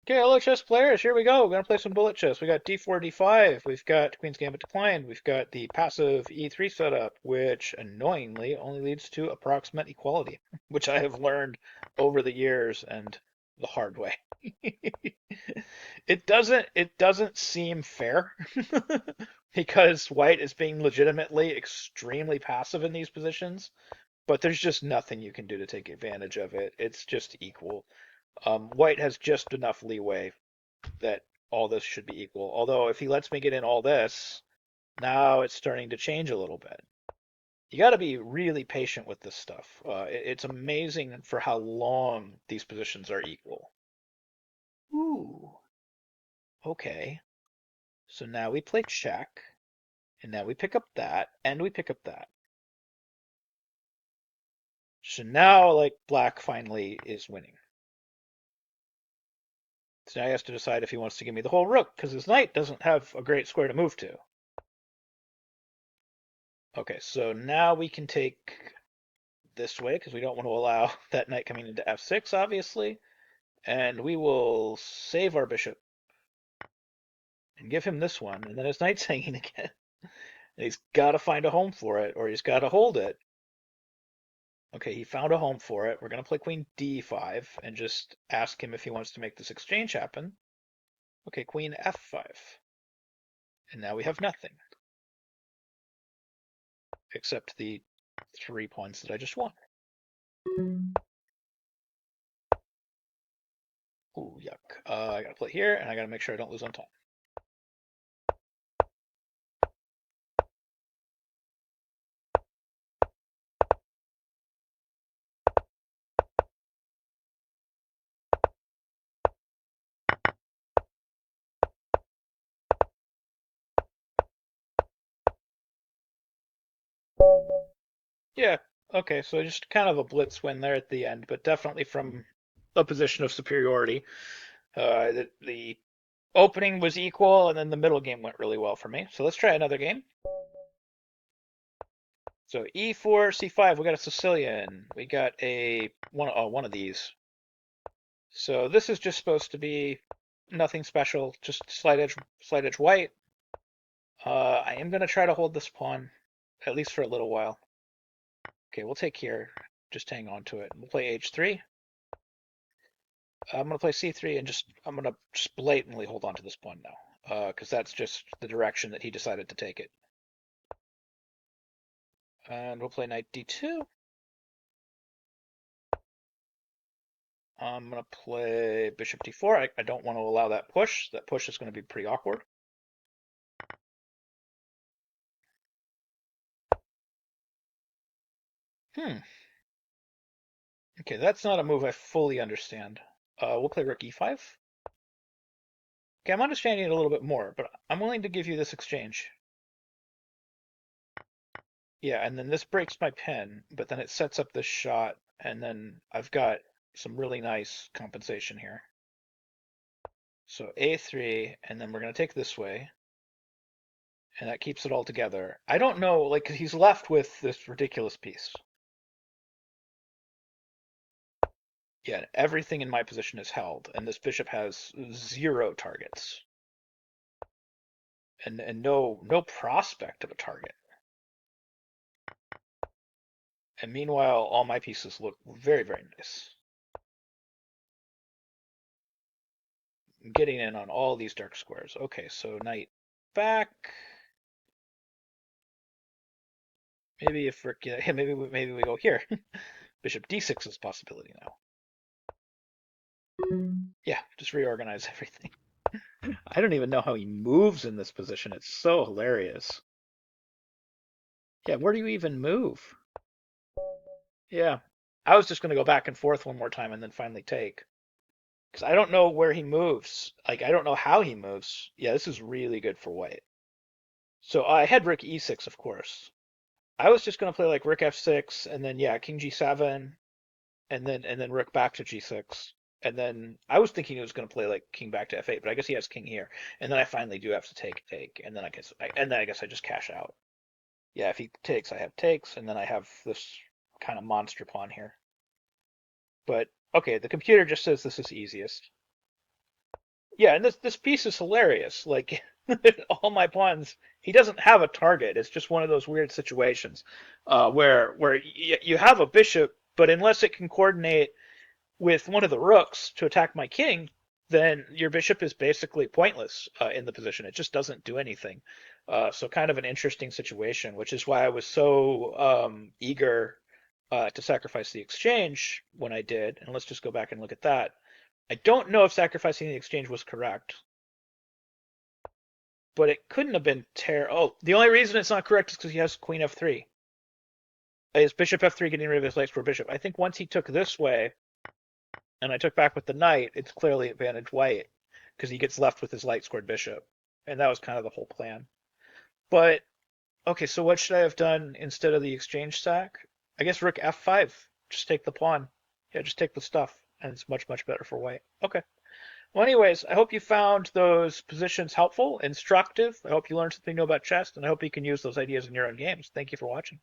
Okay, hello chess players, here we go. We're gonna play some bullet chess. We got d4, d5, we've got Queen's Gambit declined, we've got the passive e3 setup, which annoyingly only leads to approximate equality, which I have learned over the years and the hard way. It doesn't seem fair because white is being legitimately extremely passive in these positions, but there's just nothing you can do to take advantage of it. It's just equal. White has just enough leeway that all this should be equal. Although if he lets me get in all this, now it's starting to change a little bit. You got to be really patient with this stuff. It's amazing for how long these positions are equal. Ooh, okay. So now we play check, and now we pick up that, and we pick up that. So now, like, black finally is winning. So now he has to decide if he wants to give me the whole rook, because his knight doesn't have a great square to move to. Okay, so now we can take this way because we don't want to allow that knight coming into f6, obviously. And we will save our bishop and give him this one, and then his knight's hanging again. And he's got to find a home for it, or he's got to hold it. Okay, he found a home for it. We're going to play queen d5 and just ask him if he wants to make this exchange happen. Okay, queen f5. And now we have nothing except the 3 points that I just won. Ooh, yuck. I got to play here, and I got to make sure I don't lose on time. Yeah, okay, so just kind of a blitz win there at the end, but definitely from a position of superiority. The opening was equal, and then the middle game went really well for me. So let's try another game. So e4, c5, we got a Sicilian. We got a one of these. So this is just supposed to be nothing special, just slight edge white. I am gonna try to hold this pawn, at least for a little while. Okay, we'll take here. Just hang on to it. We'll play h3. I'm gonna play c3 and I'm gonna just blatantly hold on to this pawn now, because that's just the direction that he decided to take it. And we'll play knight d2. I'm gonna play bishop d4. I don't want to allow that push. That push is going to be pretty awkward. Hmm. Okay, that's not a move I fully understand. We'll play rook e5. Okay, I'm understanding it a little bit more, but I'm willing to give you this exchange. Yeah, and then this breaks my pin, but then it sets up this shot, and then I've got some really nice compensation here. So a3, and then we're going to take this way, and that keeps it all together. I don't know, like, he's left with this ridiculous piece. Yeah, everything in my position is held, and this bishop has 0 targets, and no prospect of a target. And meanwhile, all my pieces look very, very nice. I'm getting in on all these dark squares. Okay, so knight back. Maybe if we're yeah, maybe we go here. Bishop d6 is a possibility now. Yeah, just reorganize everything. I don't even know how he moves in this position. It's so hilarious. Yeah, where do you even move? Yeah, I was just going to go back and forth one more time and then finally take. Because I don't know where he moves. Like, I don't know how he moves. Yeah, this is really good for white. So I had rook e6, of course. I was just going to play like rook f6 and then yeah, king g7 and then rook back to g6. And then I was thinking he was going to play like king back to f8, but I guess he has king here. And then I finally do have to take, and then I guess I just cash out. Yeah, if he takes, I have takes, and then I have this kind of monster pawn here. But okay, the computer just says this is easiest. Yeah, and this piece is hilarious. Like all my pawns, he doesn't have a target. It's just one of those weird situations where you have a bishop, but unless it can coordinate with one of the rooks to attack my king, then your bishop is basically pointless in the position. It just doesn't do anything. So kind of an interesting situation, which is why I was so eager to sacrifice the exchange when I did. And let's just go back and look at that. I don't know if sacrificing the exchange was correct, but it couldn't have been Oh, the only reason it's not correct is because he has queen f3. Is bishop f3 getting rid of his light square bishop? I think once he took this way, and I took back with the knight, it's clearly advantage white because he gets left with his light squared bishop, and that was kind of the whole plan. But okay, so what should I have done instead of the exchange sack? I guess rook f5. Just take the pawn. Yeah, just take the stuff, and it's much better for white. Okay. Well, anyways, I hope you found those positions helpful, instructive. I hope you learned something new about chess, and I hope you can use those ideas in your own games. Thank you for watching.